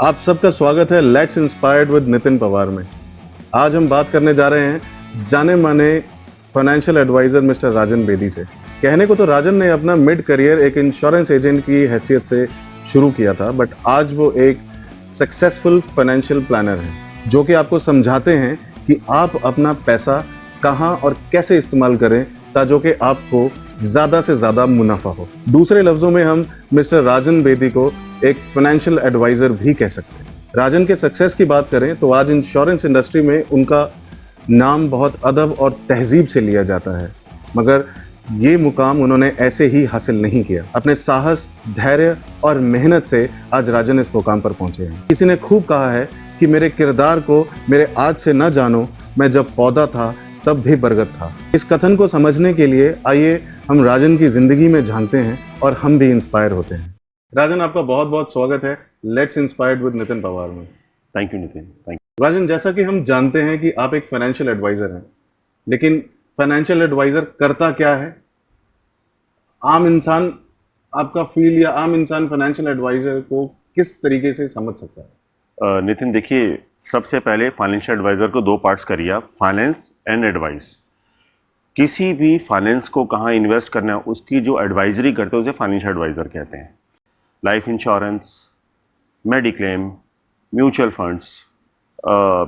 आप सबका स्वागत है let's inspired with Nitin Pawar में। आज हम बात करने जा रहे हैं जाने माने फाइनेंशियल एडवाइजर मिस्टर राजन बेदी से। कहने को तो राजन ने अपना मिड करियर एक इंश्योरेंस एजेंट की हैसियत से शुरू किया था, बट आज वो एक सक्सेसफुल फाइनेंशियल प्लानर हैं जो कि आपको समझाते हैं कि आप अपना पैसा कहां और कैसे इस्तेमाल करें ताकि कि आपको ज्यादा से ज्यादा मुनाफा हो। दूसरे लफ्जों में हम मिस्टर राजन बेदी को एक फाइनेंशियल एडवाइजर भी कह सकते हैं। राजन के सक्सेस की बात करें तो आज इंश्योरेंस इंडस्ट्री में उनका नाम बहुत अदब और तहजीब से लिया जाता है, मगर ये मुकाम उन्होंने ऐसे ही हासिल नहीं किया। अपने साहस, धैर्य और मेहनत से आज राजन इस मुकाम पर पहुंचे हैं। किसी ने खूब कहा है कि मेरे किरदार को मेरे आज से न जानो, मैं जब पौधा था तब भी बरगद था। इस कथन को समझने के लिए आइए हम राजन की जिंदगी में झांकते हैं और हम भी इंस्पायर होते हैं। राजन, आपका बहुत बहुत स्वागत है let's inspired with Nitin Pawar में। Thank you Nitin, thank you. Rajan, जैसा कि हम जानते हैं कि आप एक फाइनेंशियल एडवाइजर हैं, लेकिन फाइनेंशियल एडवाइजर करता क्या है? आम इंसान आपका फील या आम इंसान फाइनेंशियल एडवाइजर को किस तरीके से समझ सकता है? नितिन देखिए, सबसे पहले फाइनेंशियल एडवाइजर को दो पार्ट्स करिए आप, फाइनेंस एंड एडवाइस। किसी भी फाइनेंस को कहाँ इन्वेस्ट करना है उसकी जो एडवाइजरी करते हैं उसे फाइनेंशियल एडवाइजर कहते हैं। Life insurance, mediclaim, mutual funds,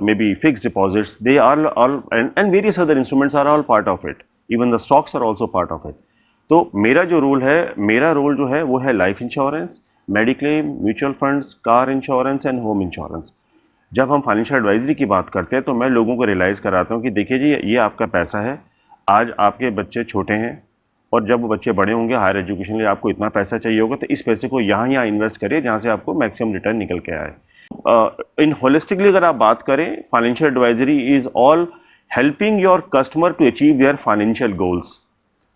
maybe fixed deposits, they are all and various other instruments are all part of it. Even the stocks are also part of it. तो मेरा role जो है वो है life insurance, mediclaim, mutual funds, car insurance and home insurance. जब हम financial advisory की बात करते हैं तो मैं लोगों को रियलाइज़ कराता हूँ कि देखिए जी, ये आपका पैसा है। आज आपके बच्चे छोटे हैं और जब वो बच्चे बड़े होंगे, हायर एजुकेशन के लिए आपको इतना पैसा चाहिए होगा, तो इस पैसे को यहाँ इन्वेस्ट करिए जहाँ से आपको मैक्सिमम रिटर्न निकल के आए। इन होलिस्टिकली अगर आप बात करें, financial advisory is all helping your customer to achieve their financial goals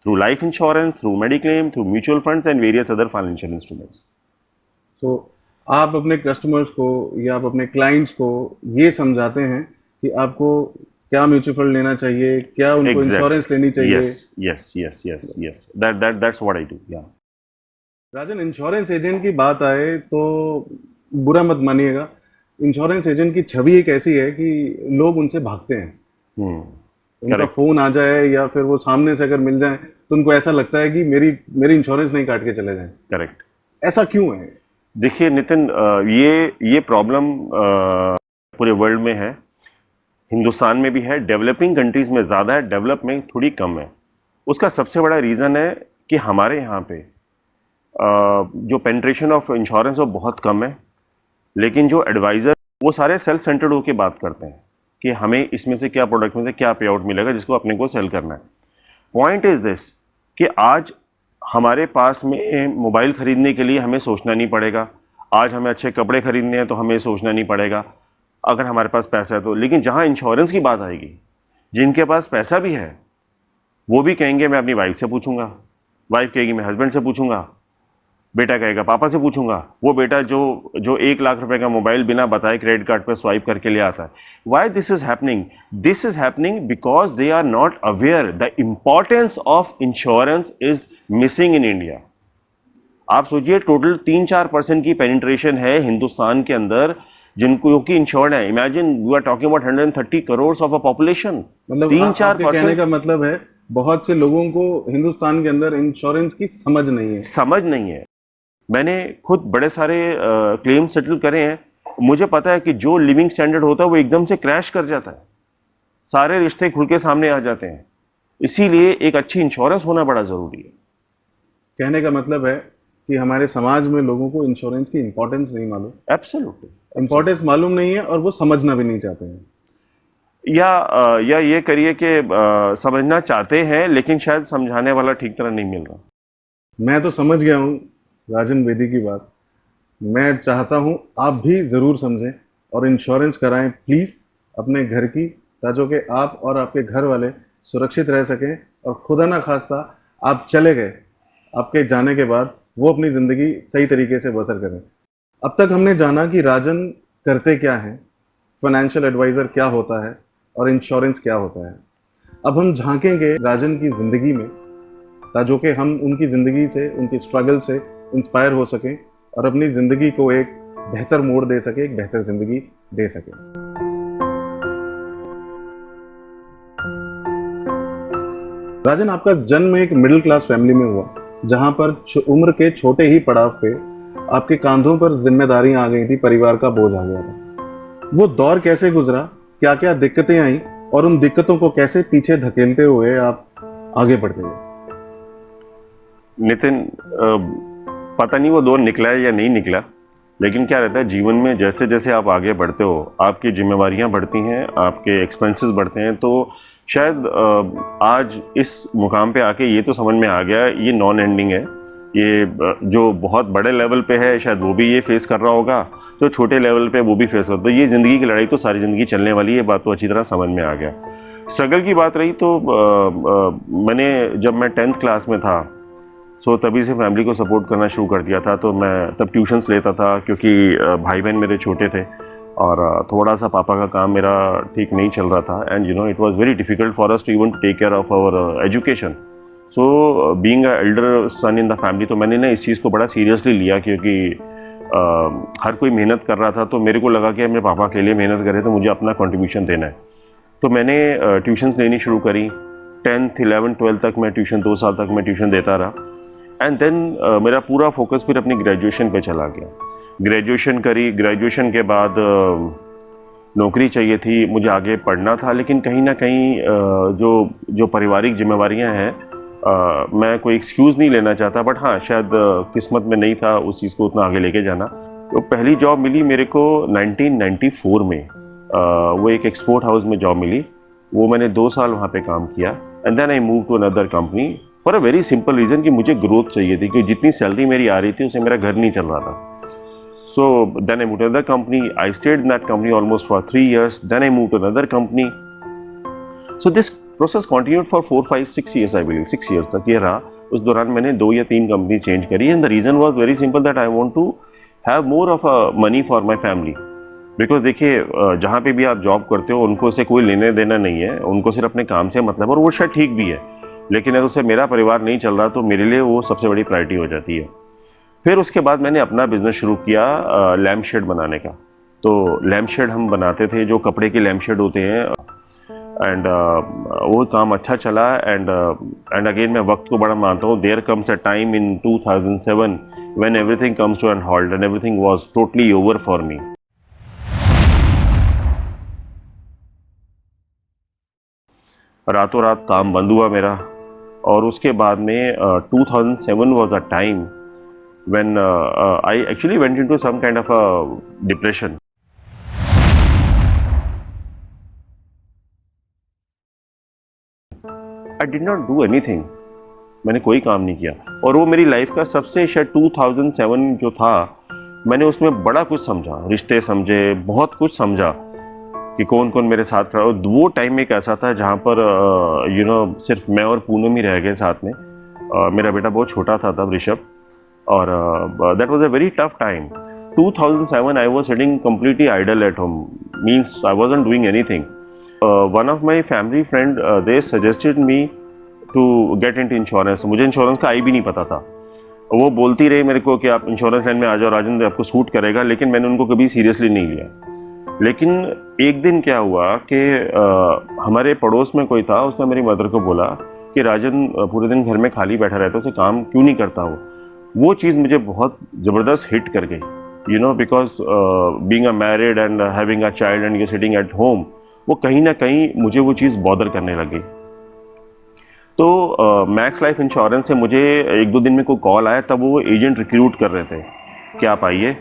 through life insurance, through mediclaim, through mutual funds and various other financial instruments. तो आप अपने कस्टमर्स को या आप अपने क्लाइंट्स को ये समझाते हैं कि आपको क्या म्यूचुअल फंड लेना चाहिए, क्या उनको इंश्योरेंस लेनी चाहिए। yes, that's what I do, yeah. Rajan, insurance agent की बात आए तो बुरा मत मानिएगा, इंश्योरेंस एजेंट की छवि एक ऐसी है कि लोग उनसे भागते हैं। उनका फोन आ जाए या फिर वो सामने से अगर मिल जाए तो उनको ऐसा लगता है कि मेरी इंश्योरेंस नहीं काट के चले जाएं। करेक्ट। ऐसा क्यों है? देखिए नितिन, ये प्रॉब्लम पूरे वर्ल्ड में है, हिंदुस्तान में भी है, डेवलपिंग कंट्रीज में ज़्यादा है, डेवलप में थोड़ी कम है। उसका सबसे बड़ा रीज़न है कि हमारे यहाँ पे जो पेनिट्रेशन ऑफ इंश्योरेंस वो बहुत कम है, लेकिन जो एडवाइज़र वो सारे सेल्फ सेंटर्ड होकर बात करते हैं कि हमें इसमें से क्या प्रोडक्ट में से क्या पे आउट मिलेगा जिसको अपने को सेल करना है। पॉइंट इज़ दिस कि आज हमारे पास में मोबाइल ख़रीदने के लिए हमें सोचना नहीं पड़ेगा, आज हमें अच्छे कपड़े ख़रीदने हैं तो हमें सोचना नहीं पड़ेगा अगर हमारे पास पैसा है तो। लेकिन जहाँ इंश्योरेंस की बात आएगी, जिनके पास पैसा भी है वो भी कहेंगे मैं अपनी वाइफ से पूछूंगा, वाइफ कहेगी मैं हस्बैंड से पूछूंगा, बेटा कहेगा पापा से पूछूंगा। वो बेटा जो 1 लाख रुपए का मोबाइल बिना बताए क्रेडिट कार्ड पर स्वाइप करके ले आता है। Why this is happening? This is happening because they are not aware the importance of insurance is missing in India. आप सोचिए, टोटल 3-4% की पेनिट्रेशन है हिंदुस्तान के अंदर जिनको की इंश्योर्ड है। Imagine we are talking about 130 crore of a population. मतलब 3-4% कहने का मतलब है बहुत से लोगों को हिंदुस्तान के अंदर इंश्योरेंस की समझ नहीं है। मैंने खुद बड़े सारे क्लेम सेटल करे हैं, मुझे पता है कि जो लिविंग स्टैंडर्ड होता है वो एकदम से क्रैश कर जाता है, सारे रिश्ते खुल के सामने आ जाते हैं। इसीलिए एक अच्छी इंश्योरेंस होना बड़ा जरूरी है। कहने का मतलब है कि हमारे समाज में लोगों को इंश्योरेंस की इंपॉर्टेंस नहीं मालूम। एब्सोल्युटली इंपॉर्टेंस मालूम नहीं है और वो समझना भी नहीं चाहते हैं, या ये करिए कि समझना चाहते हैं लेकिन शायद समझाने वाला ठीक तरह नहीं मिल रहा। मैं तो समझ गया हूँ राजन बेदी की बात। मैं चाहता हूँ आप भी ज़रूर समझें और इंश्योरेंस कराएं प्लीज़ अपने घर की, ताकि कि आप और आपके घर वाले सुरक्षित रह सकें और खुदा ना खास्ता आप चले गए, आपके जाने के बाद वो अपनी ज़िंदगी सही तरीके से बसर करें। अब तक हमने जाना कि राजन करते क्या हैं, फाइनेंशियल एडवाइज़र क्या होता है और इंश्योरेंस क्या होता है। अब हम झांकेंगे राजन की ज़िंदगी में ताकि कि हम उनकी ज़िंदगी से, उनकी स्ट्रगल से इंस्पायर हो सकें और अपनी ज़िंदगी को एक बेहतर मोड़ दे सके, एक बेहतर जिंदगी दे सके। राजन, आपका जन्म एक मिडिल क्लास फैमिली में हुआ, जहां पर उम्र के छोटे ही पड़ाव पे आपके कांधों पर जिम्मेदारियां आ गई थी, परिवार का बोझ आ गया था। वो दौर कैसे गुजरा, क्या क्या दिक्कतें आई, और उन दिक्कतों को कैसे पीछे धकेलते हुए आप आगे बढ़ते गए? नितिन, पता नहीं वो दौर निकला है या नहीं निकला, लेकिन क्या रहता है जीवन में, जैसे जैसे आप आगे बढ़ते हो आपकी जिम्मेवारियां बढ़ती हैं, आपके एक्सपेंसेस बढ़ते हैं। तो शायद आज इस मुकाम पे आके ये तो समझ में आ गया ये नॉन एंडिंग है। ये जो बहुत बड़े लेवल पे है शायद वो भी ये फेस कर रहा होगा, जो छोटे लेवल पे वो भी फेस कर, तो ये ज़िंदगी की लड़ाई तो सारी ज़िंदगी चलने वाली है, ये बात तो अच्छी तरह समझ में आ गया। स्ट्रगल की बात रही तो मैंने जब मैं 10th क्लास में था, सो तभी से फैमिली को सपोर्ट करना शुरू कर दिया था। तो मैं तब ट्यूशन्स लेता था, क्योंकि भाई बहन मेरे छोटे थे और थोड़ा सा पापा का काम मेरा ठीक नहीं चल रहा था, and it was very difficult for us to even take care of our education. So being a elder son in the family, तो मैंने ना इस चीज़ को बड़ा सीरियसली लिया, क्योंकि हर कोई मेहनत कर रहा था, तो मेरे को लगा कि मेरे पापा के लिए मेहनत करे तो मुझे अपना कंट्रीब्यूशन देना है। तो मैंने ट्यूशन्स लेनी शुरू करी। 10th 11th 12th तक मैं ट्यूशन, 2 साल तक मैं ट्यूशन देता रहा, एंड देन मेरा पूरा फोकस फिर अपनी ग्रेजुएशन पे चला गया। ग्रेजुएशन करी, ग्रेजुएशन के बाद नौकरी चाहिए थी, मुझे आगे पढ़ना था, लेकिन कहीं ना कहीं जो पारिवारिक जिम्मेवारियां हैं, मैं कोई एक्सक्यूज़ नहीं लेना चाहता, बट हाँ शायद किस्मत में नहीं था उस चीज़ को उतना आगे लेके जाना। तो पहली जॉब मिली मेरे को 1994 में, वो एक एक्सपोर्ट हाउस में जॉब मिली। वो मैंने 2 साल वहाँ पे काम किया, and then I move to another company for a very simple reason कि मुझे ग्रोथ चाहिए थी, क्योंकि जितनी सैलरी मेरी आ रही थी उससे मेरा घर नहीं चल रहा था। So then I moved to another company. I stayed in that company almost for 3 years. Then I moved to another company. So this process continued for 4, 5, 6 years, I believe. 6 years तक ये रहा। उस दौरान मैंने 2 या 3 कंपनी चेंज करी, and the reason was very simple that I want to have more of a money for my family. Because देखिए, जहाँ पे भी आप जॉब करते हो उनको से कोई लेने देना नहीं है, उनको सिर्फ अपने काम से मतलब, और वो शायद ठीक भी है, लेकिन अगर उससे मेरा परिवार नहीं चल रहा तो मेरे लिए वो सबसे बड़ी प्रायोरिटी हो जाती है। फिर उसके बाद मैंने अपना बिजनेस शुरू किया लैम्प शेड बनाने का। तो लैम्प शेड हम बनाते थे, जो कपड़े के लैम्प शेड होते हैं, एंड वो काम अच्छा चला। एंड अगेन मैं वक्त को बड़ा मानता हूँ। There comes a time in 2007 when everything comes to an halt and everything was totally over for me. रातों रात काम बंद हुआ मेरा, और उसके बाद में 2007 was a time when I actually went into some kind of a depression. I did not do anything. मैंने कोई काम नहीं किया, और वो मेरी लाइफ का सबसे शायद 2007 जो था, मैंने उसमें बड़ा कुछ समझा, रिश्ते समझे, बहुत कुछ समझा कि कौन कौन मेरे साथ रहा। वो टाइम एक ऐसा था जहाँ पर सिर्फ मैं और पूनम ही रह गए साथ में। मेरा बेटा बहुत छोटा था तब, ऋषभ, और that was a very tough time. 2007 I was sitting completely idle at home, means I wasn't doing anything. One of my family friend they suggested me to get into insurance. मुझे इंश्योरेंस का आई भी नहीं पता था। वो बोलती रही मेरे को कि आप इंश्योरेंस लाइन में आ जाओ राजन, आपको सूट करेगा, लेकिन मैंने उनको कभी सीरियसली नहीं लिया। लेकिन एक दिन क्या हुआ कि हमारे पड़ोस में कोई था, उसने मेरी मदर को बोला कि राजन पूरे दिन घर में खाली बैठा रहता है, उसे काम क्यों नहीं करता हो। वो चीज़ मुझे बहुत ज़बरदस्त हिट कर गई, because being a married and having a child and you sitting at home, वो कहीं ना कहीं मुझे वो चीज़ बॉदर करने लगी। तो मैक्स लाइफ इंश्योरेंस से मुझे 1-2 दिन में कोई कॉल आया, तब वो एजेंट रिक्रूट कर रहे थे कि आप आइए,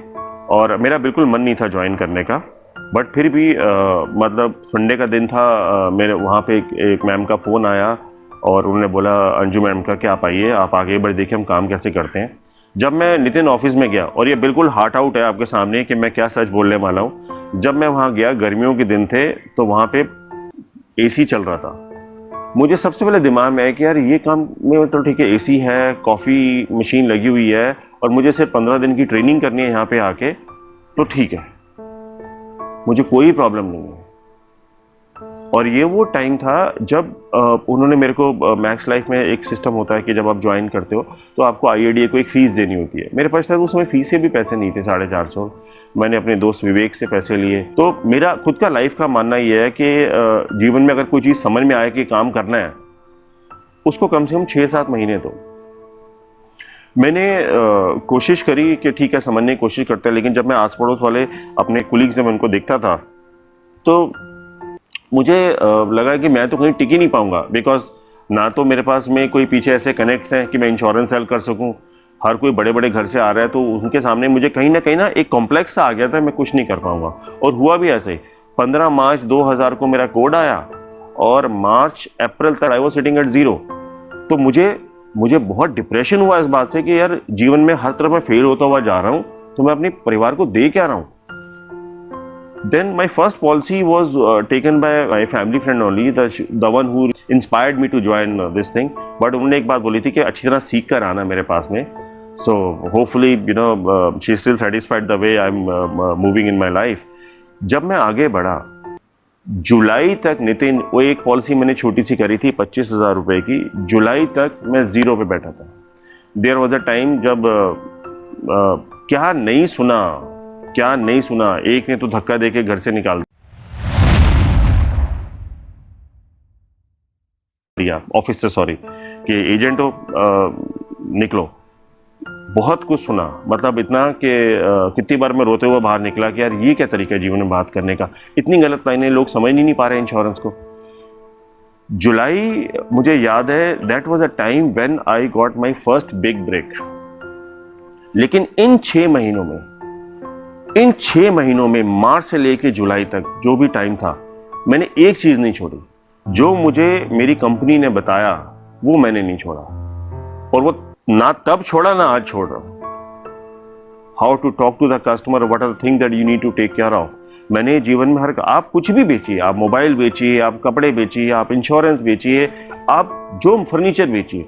और मेरा बिल्कुल मन नहीं था ज्वाइन करने का, बट फिर भी मतलब संडे का दिन था, मेरे वहाँ पे एक मैम का फ़ोन आया और उन्होंने बोला अंजू मैम का कि आप आइए, आप आगे बढ़ देखिए हम काम कैसे करते हैं। जब मैं नितिन ऑफिस में गया, और ये बिल्कुल हार्ट आउट है आपके सामने कि मैं क्या सच बोलने वाला हूँ, जब मैं वहाँ गया, गर्मियों के दिन थे, तो वहाँ पे एसी चल रहा था। मुझे सबसे पहले दिमाग में है कि यार ये काम में तो ठीक है, एसी है, कॉफ़ी मशीन लगी हुई है, और मुझे सिर्फ 15 दिन की ट्रेनिंग करनी है यहाँ पे आके, तो ठीक है, मुझे कोई प्रॉब्लम नहीं है। और ये वो टाइम था जब उन्होंने मेरे को मैक्स लाइफ में एक सिस्टम होता है कि जब आप ज्वाइन करते हो तो आपको IADA को एक फ़ीस देनी होती है। मेरे पास शायद उस समय फ़ीस से भी पैसे नहीं थे, 450। मैंने अपने दोस्त विवेक से पैसे लिए। तो मेरा खुद का लाइफ का मानना ये है कि जीवन में अगर कोई चीज़ समझ में आए कि काम करना है, उसको कम से कम 6-7 महीने दो। मैंने कोशिश करी कि ठीक है समझने की कोशिश करते हैं, लेकिन जब मैं आस पड़ोस वाले अपने कुलीग से मैं उनको देखता था तो मुझे लगा कि मैं तो कहीं टिक ही नहीं पाऊंगा, बिकॉज ना तो मेरे पास में कोई पीछे ऐसे कनेक्ट्स हैं कि मैं इंश्योरेंस सेल कर सकूं। हर कोई बड़े बड़े घर से आ रहा है, तो उनके सामने मुझे कहीं ना एक कॉम्प्लेक्स सा आ गया था, मैं कुछ नहीं कर पाऊंगा। और हुआ भी ऐसे ही। 15 मार्च 2000 को मेरा कोड आया और मार्च अप्रैल तक आई वाज सिटिंग एट 0। तो मुझे बहुत डिप्रेशन हुआ इस बात से कि यार जीवन में हर तरफ मैं फेल होता हुआ जा रहा हूं, तो मैं अपने परिवार को दे क्या रहा हूं। Then my first policy was taken by my family friend only, the one who inspired me to join this thing. But उन्होंने एक बात बोली थी कि अच्छी तरह सीख कर आना मेरे पास में. So hopefully she is still satisfied the way I'm moving in my life. जब मैं आगे बढ़ा जुलाई तक नितिन, वो एक पॉलिसी मैंने छोटी सी करी थी 25,000 रुपए की, जुलाई तक मैं 0 पे बैठा था. देयर वॉज अ टाइम जब क्या नहीं सुना, एक ने तो धक्का देके घर से निकाल दिया ऑफिस से, सॉरी, कि एजेंट हो निकलो. बहुत कुछ सुना, मतलब इतना कि कितनी बार मैं रोते हुए बाहर निकला कि यार ये क्या तरीका है जीवन में बात करने का, इतनी गलत लाइनें, लोग समझ नहीं पा रहे इंश्योरेंस को. जुलाई मुझे याद है, that was a time when I got my first big break. लेकिन इन 6 महीनों में मार्च से लेके जुलाई तक जो भी टाइम था, मैंने एक चीज नहीं छोड़ी. जो मुझे मेरी कंपनी ने बताया वो मैंने नहीं छोड़ा, और वो ना तब छोड़ा ना आज छोड़ रहा हूं. How to talk to the customer, what are the thing that you need to take care of. मैंने जीवन में आप कुछ भी बेचिए, आप मोबाइल बेचिए, आप कपड़े बेचिए, आप इंश्योरेंस बेचिए, आप जो फर्नीचर बेचिए,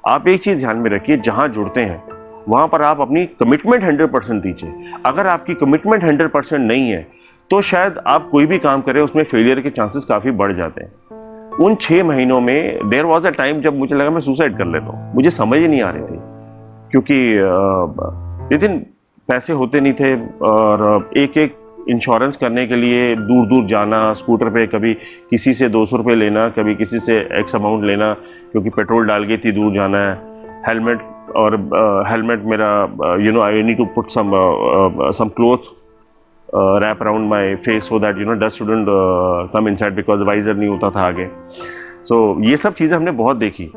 आप एक चीज ध्यान में रखिए, जहां जुड़ते हैं वहां पर आप अपनी कमिटमेंट 100% दीजिए. अगर आपकी कमिटमेंट 100% नहीं है तो शायद आप कोई भी काम करें उसमें फेलियर के चांसेस काफी बढ़ जाते हैं. उन 6 महीनों में देयर वाज अ टाइम जब मुझे लगा मैं सुसाइड कर लेता हूँ. मुझे समझ ही नहीं आ रही थी, क्योंकि लेकिन पैसे होते नहीं थे, और एक इंश्योरेंस करने के लिए दूर दूर जाना स्कूटर पे, कभी किसी से 200 रुपये लेना, कभी किसी से एक्स अमाउंट लेना, क्योंकि पेट्रोल डाल के इतनी दूर जाना है. हेलमेट, और हेलमेट मेरा I need to put some cloth wrap around my face so that dust shouldn't come inside, because visor नहीं होता था आगे. सो ये सब चीज़ें हमने बहुत देखी.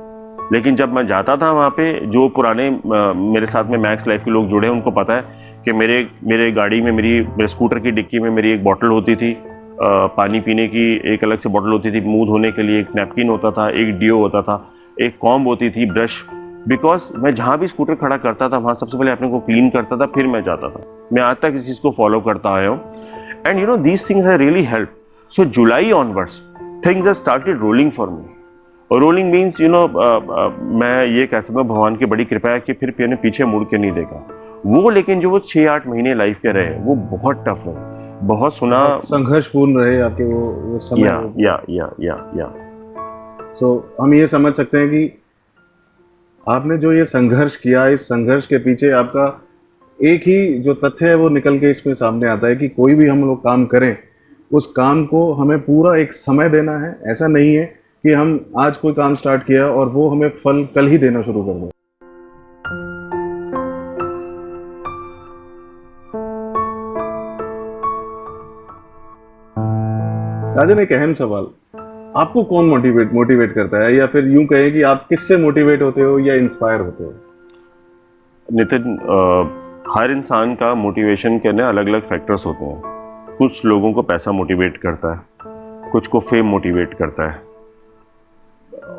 लेकिन जब मैं जाता था वहाँ पे, जो पुराने मेरे साथ में मैक्स लाइफ के लोग जुड़े हैं उनको पता है कि मेरे गाड़ी में, मेरे स्कूटर की डिक्की में मेरी एक बॉटल होती थी, पानी पीने की एक अलग से बॉटल होती थी, मुंह धोने के लिए एक नैपकिन होता था, एक डियो होता था, एक कॉम्ब होती थी, ब्रश. बिकॉज मैं जहाँ भी स्कूटर खड़ा करता था वहाँ सबसे पहले अपने को क्लीन करता था, फिर मैं जाता था. मैं आज तक इस चीज़ को फॉलो करता आया हूँ. And these things have really help. So July onwards things have started rolling for me. Rolling means मैं ये कह सकता हूँ भगवान की बड़ी कृपा है कि फिर मैंने पीछे मुड़ के नहीं देखा वो. लेकिन जो वो 6-8 महीने लाइफ के रहे वो बहुत टफ रहे, बहुत सुना, संघर्षपूर्ण रहे आपके वो समय. या तो हम ये समझ सकते हैं कि आपने जो ये संघर्ष किया, इस संघर्ष के पीछे आपका एक ही जो तथ्य है वो निकल के इसमें सामने आता है कि कोई भी हम लोग काम करें, उस काम को हमें पूरा एक समय देना है. ऐसा नहीं है कि हम आज कोई काम स्टार्ट किया और वो हमें फल कल ही देना शुरू कर दें. राजन, एक अहम सवाल, आपको कौन मोटिवेट करता है, या फिर यूं कहें कि आप किससे मोटिवेट होते हो या इंस्पायर होते हो? नितिन, हर इंसान का मोटिवेशन के ना अलग अलग फैक्टर्स होते हैं. कुछ लोगों को पैसा मोटिवेट करता है, कुछ को फेम मोटिवेट करता है,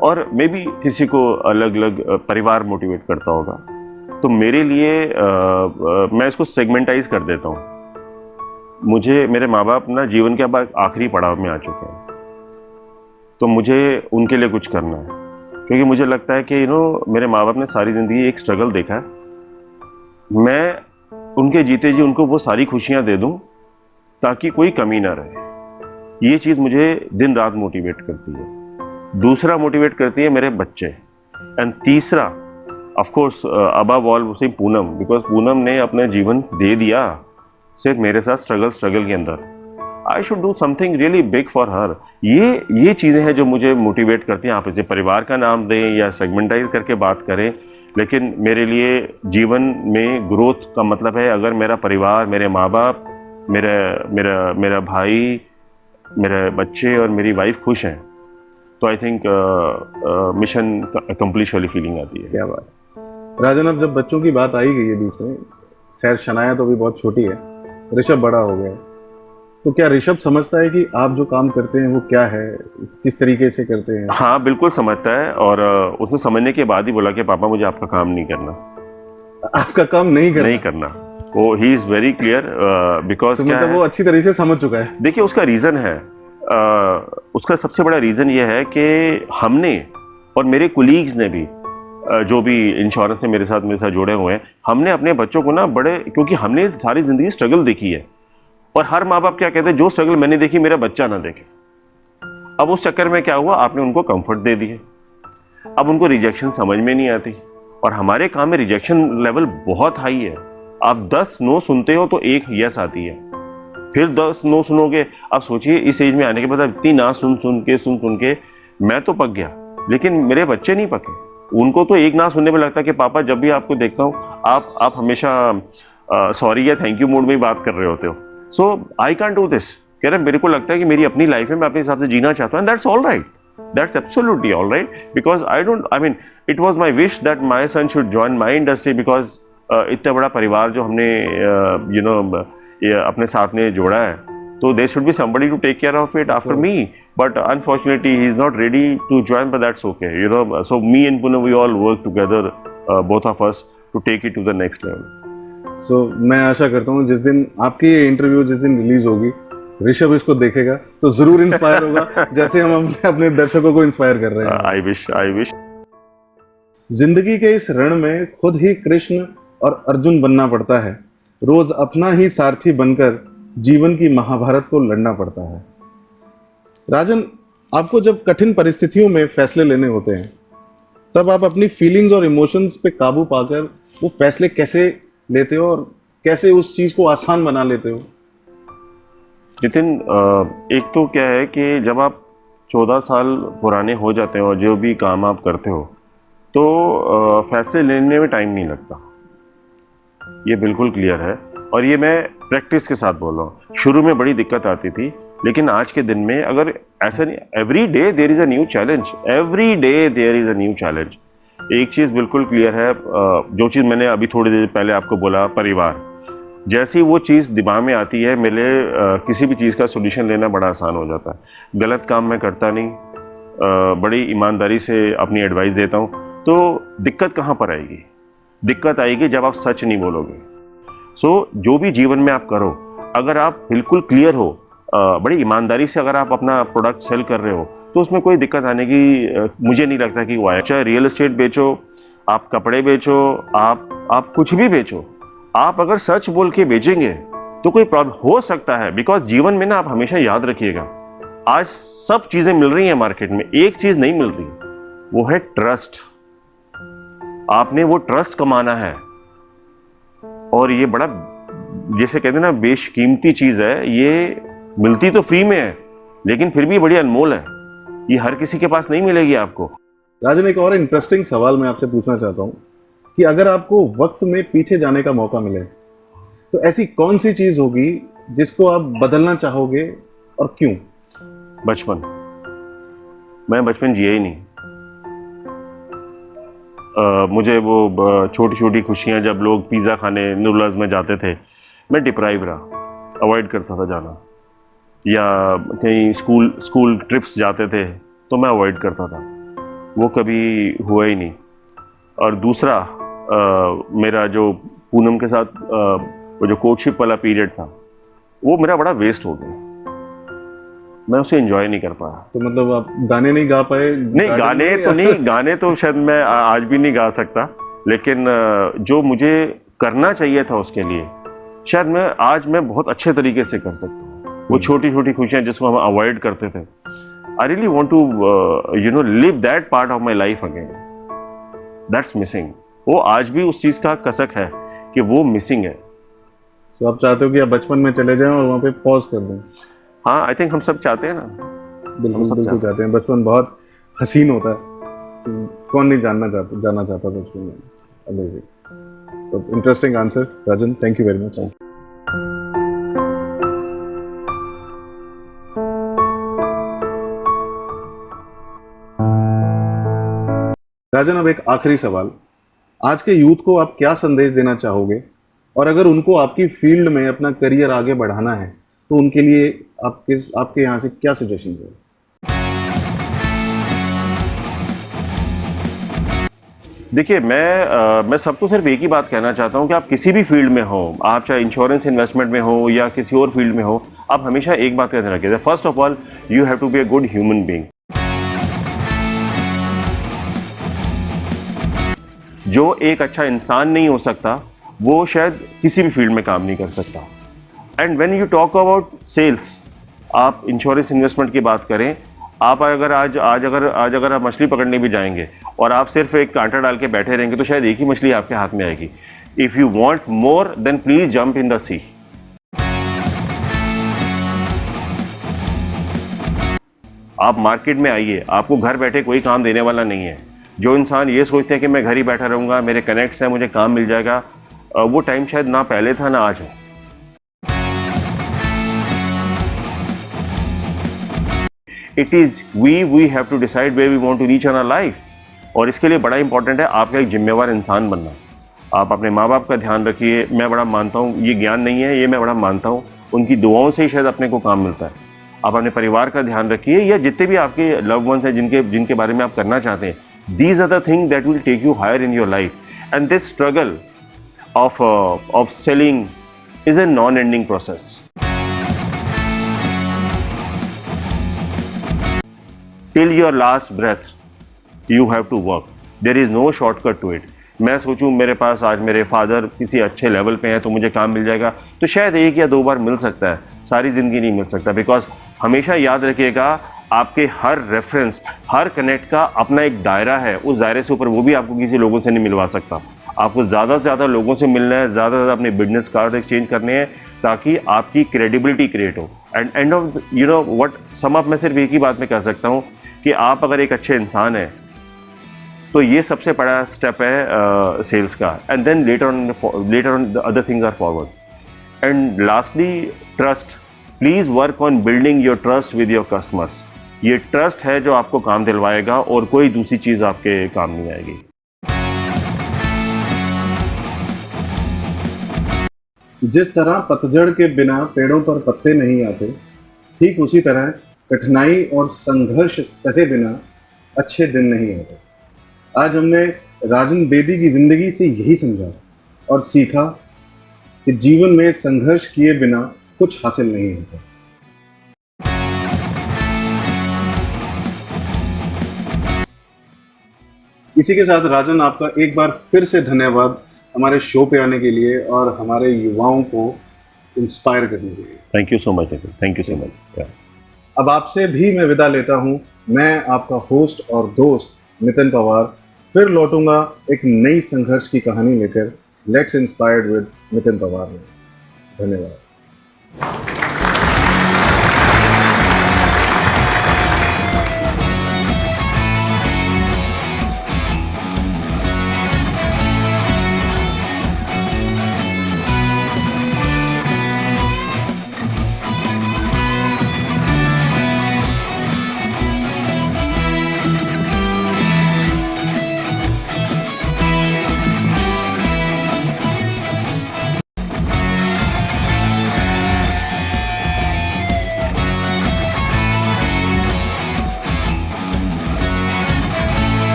और मे बी किसी को अलग अलग परिवार मोटिवेट करता होगा. तो मेरे लिए मैं इसको सेगमेंटाइज कर देता हूँ. मुझे मेरे माँ बाप ना जीवन के अब आखिरी पड़ाव में आ चुके हैं, तो मुझे उनके लिए कुछ करना है, क्योंकि मुझे लगता है कि मेरे माँ बाप ने सारी ज़िंदगी एक स्ट्रगल देखा है. मैं उनके जीते जी उनको वो सारी खुशियाँ दे दूँ ताकि कोई कमी ना रहे. ये चीज़ मुझे दिन रात मोटिवेट करती है। दूसरा मोटिवेट करती है मेरे बच्चे, एंड तीसरा ऑफ कोर्स अबव ऑल उसे पूनम, बिकॉज पूनम ने अपना जीवन दे दिया सिर्फ मेरे साथ स्ट्रगल के अंदर। I should do something really big for her. ये चीज़ें हैं जो मुझे मोटिवेट करती हैं। आप इसे परिवार का नाम दें या सेगमेंटाइज करके बात करें, लेकिन मेरे लिए जीवन में ग्रोथ का मतलब है अगर मेरा परिवार, मेरे माँ बाप, मेरा मेरा मेरा भाई, मेरे बच्चे और मेरी वाइफ खुश हैं, तो आई थिंक मिशन अकम्प्लिश वाली फीलिंग आती है। क्या बात है। राजन, अब जब बच्चों की बात आई गई है बीच में, खैर शनाया तो अभी बहुत छोटी है, ऋषभ बड़ा हो गया है, तो क्या ऋषभ समझता है कि आप जो काम करते हैं वो क्या है, किस तरीके से करते हैं? हाँ बिल्कुल समझता है, और उसने समझने के बाद ही बोला कि पापा मुझे आपका काम नहीं करना। आपका काम नहीं करना। वो he is very clear, because क्या मतलब है, वो अच्छी तरीके से समझ चुका है। देखिए उसका रीजन है, उसका सबसे बड़ा रीजन ये है कि हमने और मेरे कुलीग्स ने भी, जो भी इंश्योरेंस में मेरे साथ जुड़े हुए हैं, हमने अपने बच्चों को ना बड़े, क्योंकि हमने सारी जिंदगी स्ट्रगल देखी है, और हर माँ बाप क्या कहते हैं, जो स्ट्रगल मैंने देखी मेरा बच्चा ना देखे। अब उस चक्कर में क्या हुआ, आपने उनको कंफर्ट दे दिए, अब उनको रिजेक्शन समझ में नहीं आती, और हमारे काम में रिजेक्शन लेवल बहुत हाई है। आप 10 नो सुनते हो तो एक यस आती है, फिर 10 नो सुनोगे। अब सोचिए इस एज में आने के बाद इतनी ना सुन सुन के मैं तो पक गया, लेकिन मेरे बच्चे नहीं पके। उनको तो एक ना सुनने में लगता है कि पापा जब भी आपको देखता हूँ आप हमेशा सॉरी या थैंक यू मूड में ही बात कर रहे होते हो। सो आई कांट डू दिस। कह रहे मेरे को लगता है कि मेरी अपनी लाइफ है, मैं अपने हिसाब से जीना चाहता हूँ, and that's all right, that's absolutely all right, because I mean it was my wish that my son should join my industry, because इतना बड़ा परिवार जो हमने अपने साथ में जोड़ा है, तो there should be somebody to take care of it after me, but unfortunately he is not ready to join, but that's okay, so me and Poonam, we all work together, both of us, to take it to the next level. So मैं आशा करता हूँ जिस दिन आपकी ये interview जिस दिन release होगी, ऋषभ इसको देखेगा तो जरूर इंस्पायर होगा, जैसे हम अपने दर्शकों को इंस्पायर कर रहे हैं। I wish जिंदगी के इस रण में खुद ही कृष्ण और अर्जुन बनना पड़ता है, रोज अपना ही सारथी बनकर जीवन की महाभारत को लड़ना पड़ता है। राजन, आपको जब कठिन परिस्थितियों में फैसले लेने होते हैं, तब आप अपनी फीलिंग्स और इमोशंस पे काबू पाकर वो फैसले कैसे लेते हो और कैसे उस चीज को आसान बना लेते हो? नितिन, एक तो क्या है कि जब आप 14 साल पुराने हो जाते हो और जो भी काम आप करते हो, तो फैसले लेने में टाइम नहीं लगता, ये बिल्कुल क्लियर है, और ये मैं प्रैक्टिस के साथ बोल रहा हूँ। शुरू में बड़ी दिक्कत आती थी, लेकिन आज के दिन में अगर ऐसा नहीं, every day there is a new challenge, every day there is a new challenge. एक चीज़ बिल्कुल क्लियर है, जो चीज़ मैंने अभी थोड़ी देर पहले आपको बोला, परिवार, जैसी वो चीज़ दिमाग में आती है, मेरे किसी भी चीज़ का सोल्यूशन लेना बड़ा आसान हो जाता है। गलत काम मैं करता नहीं, बड़ी ईमानदारी से अपनी एडवाइस देता हूँ। तो दिक्कत कहाँ पर आएगी? दिक्कत आएगी जब आप सच नहीं बोलोगे। जो भी जीवन में आप करो, अगर आप बिल्कुल क्लियर हो, बड़ी ईमानदारी से अगर आप अपना प्रोडक्ट सेल कर रहे हो, तो उसमें कोई दिक्कत आने की मुझे नहीं लगता कि वो आए। चाहे रियल एस्टेट बेचो, आप कपड़े बेचो, आप कुछ भी बेचो, आप अगर सच बोल के बेचेंगे तो कोई प्रॉब्लम हो सकता है। बिकॉज जीवन में ना, आप हमेशा याद रखिएगा, आज सब चीजें मिल रही हैं मार्केट में, एक चीज नहीं मिल रही, वो है ट्रस्ट। आपने वो ट्रस्ट कमाना है, और ये बड़ा, जैसे कहते हैं ना, बेशकीमती चीज है। ये मिलती तो फ्री में है, लेकिन फिर भी बड़ी अनमोल है, ये हर किसी के पास नहीं मिलेगी आपको। राजन, एक और इंटरेस्टिंग सवाल मैं आपसे पूछना चाहता हूँ कि अगर आपको वक्त में पीछे जाने का मौका मिले, तो ऐसी कौन सी चीज होगी जिसको आप बदलना चाहोगे और क्यों? बचपन। मैं बचपन जिया ही नहीं। मुझे वो छोटी छोटी खुशियां, जब लोग पिज़्ज़ा खाने नूडल्स में जाते थे, मैं डिप्राइव रहा, अवॉइड करता था जाना, या कहीं स्कूल ट्रिप्स जाते थे तो मैं अवॉइड करता था, वो कभी हुआ ही नहीं। और दूसरा, मेरा जो पूनम के साथ वो जो कोर्टशिप वाला पीरियड था, वो मेरा बड़ा वेस्ट हो गया, मैं उसे एंजॉय नहीं कर पाया। तो मतलब आप गाने नहीं गा पाए? नहीं, गाने तो शायद मैं आज भी नहीं गा सकता, लेकिन जो मुझे करना चाहिए था उसके लिए शायद मैं आज बहुत अच्छे तरीके से कर सकता हूँ। वो छोटी छोटी खुशियां जिसको हम अवॉइड करते थे, I really want to live that part of my life again, that's missing. वो आज भी उस चीज का कसक है कि वो मिसिंग है। तो आप चाहते हो कि आप बचपन में चले जाएं और वहाँ पे पॉज कर दें? हाँ, आई थिंक हम सब चाहते हैं ना। बिल्कुल सब बिल्कुल चाहते हैं। बचपन बहुत हसीन होता है, तो कौन नहीं जाना चाहता बचपन में। अमेजिंग, तो interesting answer Rajan, thank you very much. Rajan, अब एक आखिरी सवाल, आज के यूथ को आप क्या संदेश देना चाहोगे, और अगर उनको आपकी फील्ड में अपना करियर आगे बढ़ाना है तो उनके लिए आपके यहाँ से क्या सजेशंस है? देखिए, मैं सबको सिर्फ एक ही बात कहना चाहता हूं कि आप किसी भी फील्ड में हो, आप चाहे इंश्योरेंस इन्वेस्टमेंट में हो या किसी और फील्ड में हो, आप हमेशा एक बात का ध्यान रखिए, first of all you have to be a good human being. जो एक अच्छा इंसान नहीं हो सकता वो शायद किसी भी फील्ड में काम नहीं कर सकता। And when you talk about sales, आप इंश्योरेंस इन्वेस्टमेंट की बात करें, आप अगर आज अगर आप मछली पकड़ने भी जाएंगे और आप सिर्फ एक कांटा डाल के बैठे रहेंगे तो शायद एक ही मछली आपके हाथ में आएगी। If you want more then please jump in the sea. आप मार्केट में आइए, आपको घर बैठे कोई काम देने वाला नहीं है। जो इंसान ये सोचते हैं कि मैं घर ही बैठा रहूंगा, मेरे कनेक्ट्स हैं, मुझे काम मिल जाएगा, वो टाइम शायद ना पहले था ना आज है। It is we have to decide where we want to reach in our life. और इसके लिए बड़ा इंपॉर्टेंट है आपका एक जिम्मेवार इंसान बनना। आप अपने माँ बाप का ध्यान रखिए। मैं बड़ा मानता हूँ, ये ज्ञान नहीं है, ये मैं बड़ा मानता हूँ, उनकी दुआओं से ही शायद अपने को काम मिलता है। आप अपने परिवार का ध्यान रखिए, या जितने भी आपके लव वंस हैं जिनके बारे में आप करना चाहते हैं। These are the thing that will take you higher in your life, and this struggle of selling is a non-ending process. Till your last breath, you have to work. There is no shortcut to it. मैं सोचूं मेरे पास आज मेरे father किसी अच्छे level पे हैं तो मुझे काम मिल जाएगा, तो शायद एक या दो बार मिल सकता है, सारी जिंदगी नहीं मिल सकता। बिकॉज हमेशा याद रखिएगा, आपके हर रेफरेंस, हर कनेक्ट का अपना एक दायरा है, उस दायरे से ऊपर वो भी आपको किसी लोगों से नहीं मिलवा सकता। आपको ज़्यादा से ज़्यादा लोगों से मिलना है, ज़्यादा से ज़्यादा अपने बिजनेस कार्ड एक्सचेंज करने हैं, ताकि आपकी क्रेडिबिलिटी क्रिएट हो। End of what sum up, मैं सिर्फ एक ही बात में कह सकता हूँ कि आप अगर एक अच्छे इंसान हैं तो ये सबसे बड़ा स्टेप है सेल्स का। And then later on the other things are forward. And lastly, trust. Please work on building your trust with your customers. ये ट्रस्ट है जो आपको काम दिलवाएगा और कोई दूसरी चीज़ आपके काम नहीं आएगी। जिस तरह पतझड़ के बिना पेड़ों पर पत्ते नहीं आते, ठीक उसी तरह कठिनाई और संघर्ष सहे बिना अच्छे दिन नहीं आते। आज हमने राजन बेदी की जिंदगी से यही समझा और सीखा कि जीवन में संघर्ष किए बिना कुछ हासिल नहीं होता। इसी के साथ राजन, आपका एक बार फिर से धन्यवाद हमारे शो पे आने के लिए और हमारे युवाओं को इंस्पायर करने के लिए। Thank you so much, thank you so much. अब आपसे भी मैं विदा लेता हूं। मैं आपका होस्ट और दोस्त नितिन पवार फिर लौटूंगा एक नई संघर्ष की कहानी लेकर। Let's inspired with Nitin Pawar में। धन्यवाद।